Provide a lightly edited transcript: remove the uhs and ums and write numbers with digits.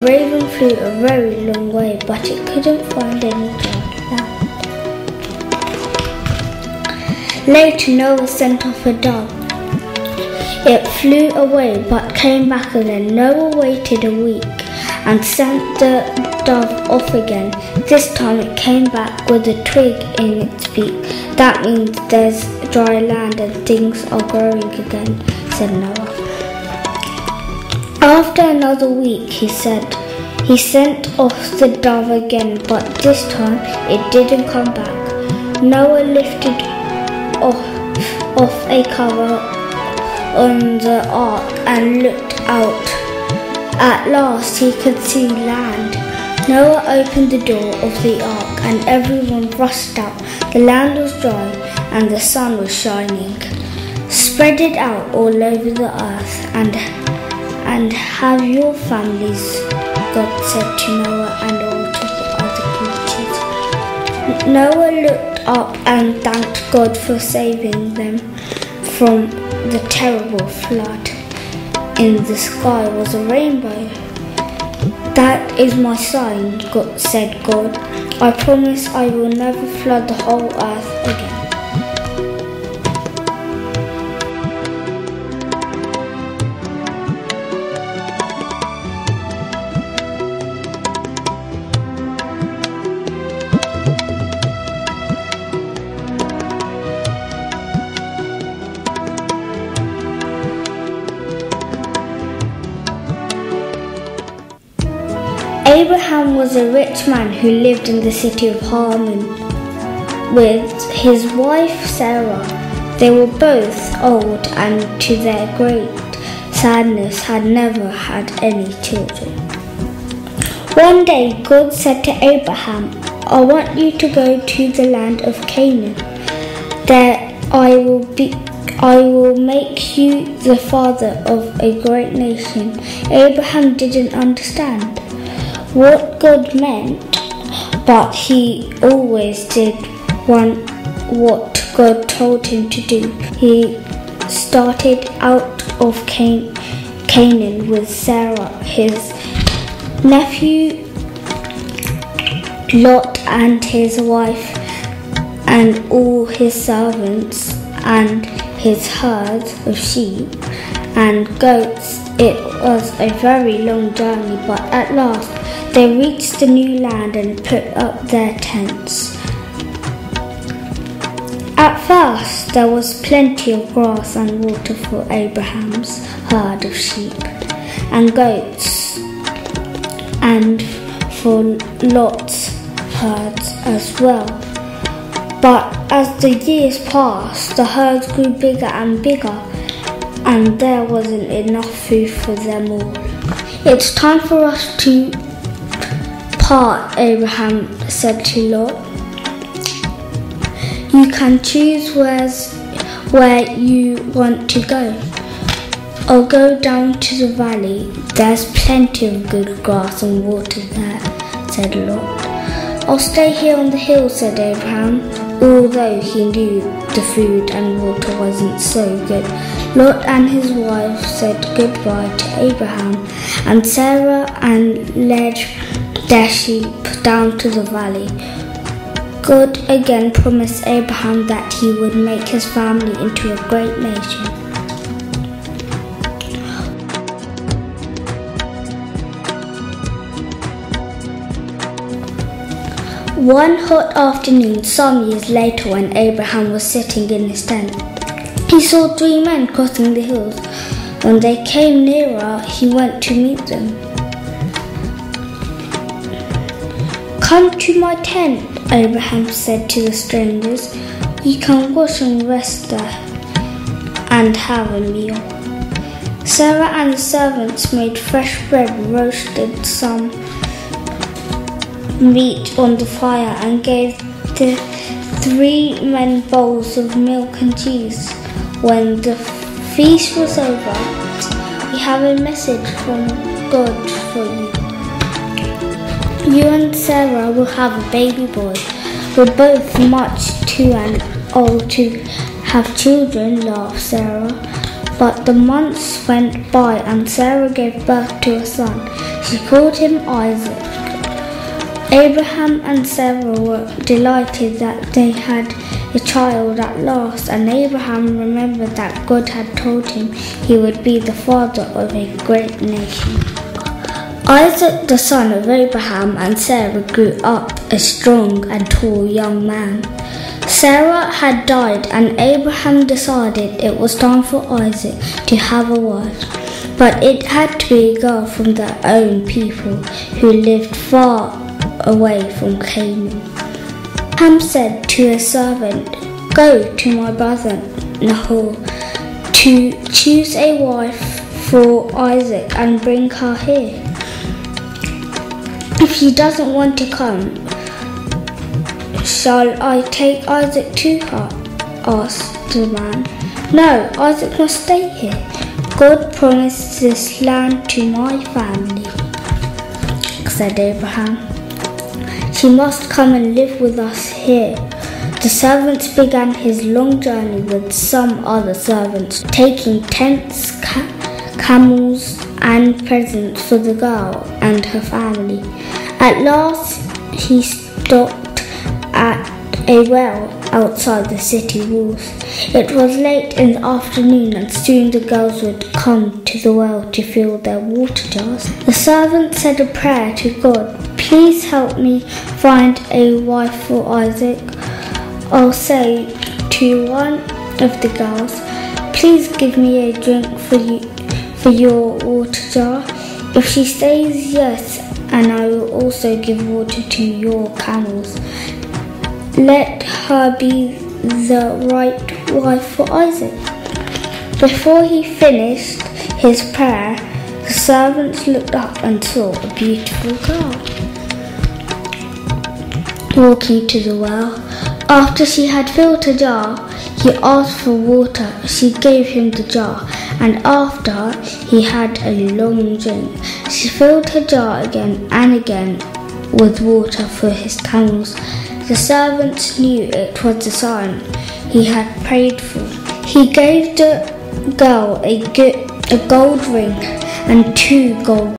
Raven flew a very long way, but it couldn't find any dry land. Later, Noah sent off a dove. It flew away, but came back again. Noah waited a week and sent the dove off again. This time it came back with a twig in its beak. That means there's dry land and things are growing again, said Noah. After another week, he sent off the dove again, but this time it didn't come back. Noah lifted off a cover on the ark and looked out. At last he could see land. Noah opened the door of the ark and everyone rushed out. The land was dry and the sun was shining. Spread it out all over the earth and have your families, God said to Noah and all to the other creatures. Noah looked up and thanked God for saving them from the terrible flood. In the sky was a rainbow. That is my sign, said God. I promise I will never flood the whole earth again. Abraham was a rich man who lived in the city of Haran with his wife Sarah. They were both old and to their great sadness had never had any children. One day God said to Abraham, I want you to go to the land of Canaan. There I will make you the father of a great nation. Abraham didn't understand what God meant, but he always did what God told him to do. He started out of Canaan with Sarah, his nephew Lot and his wife and all his servants and his herds of sheep and goats. It was a very long journey, but at last they reached the new land and put up their tents. At first there was plenty of grass and water for Abraham's herd of sheep and goats and for Lot's herds as well. But as the years passed, the herds grew bigger and bigger and there wasn't enough food for them all. It's time for us to part, Abraham said to Lot. You can choose where you want to go. I'll go down to the valley. There's plenty of good grass and water there, said Lot. I'll stay here on the hill, said Abraham, although he knew the food and water wasn't so good. Lot and his wife said goodbye to Abraham and Sarah and led their sheep down to the valley. God again promised Abraham that he would make his family into a great nation. One hot afternoon, some years later, when Abraham was sitting in his tent, he saw 3 men crossing the hills. When they came nearer, he went to meet them. Come to my tent, Abraham said to the strangers. You can wash and rest there and have a meal. Sarah and the servants made fresh bread, roasted some meat on the fire and gave the 3 men bowls of milk and cheese. When the feast was over, we have a message from God for you. You and Sarah will have a baby boy. We're both much too old to have children, laughed Sarah. But the months went by and Sarah gave birth to a son. She called him Isaac. Abraham and Sarah were delighted that they had a child at last, and Abraham remembered that God had told him he would be the father of a great nation. Isaac, the son of Abraham and Sarah, grew up a strong and tall young man. Sarah had died, and Abraham decided it was time for Isaac to have a wife, but it had to be a girl from their own people who lived far away from Canaan. Abraham said to his servant, "Go to my brother Nahor to choose a wife for Isaac and bring her here. If she doesn't want to come, shall I take Isaac to her?" asked the man. "No, Isaac must stay here. God promised this land to my family," said Abraham. "She must come and live with us here." The servants began his long journey with some other servants, taking tents, camels, and presents for the girl and her family. At last, he stopped at a well outside the city walls. It was late in the afternoon, and soon the girls would come to the well to fill their water jars. The servant said a prayer to God. "Please help me find a wife for Isaac." I'll say to one of the girls, "Please give me a drink for your water jar." If she says yes, and I will also give water to your camels, let her be the right wife for Isaac. Before he finished his prayer, the servants looked up and saw a beautiful girl walking to the well. After she had filled her jar, he asked for water. She gave him the jar, and after he had a long drink, she filled her jar again and again with water for his camels. The servants knew it was the sign he had prayed for. He gave the girl a gold ring and 2 gold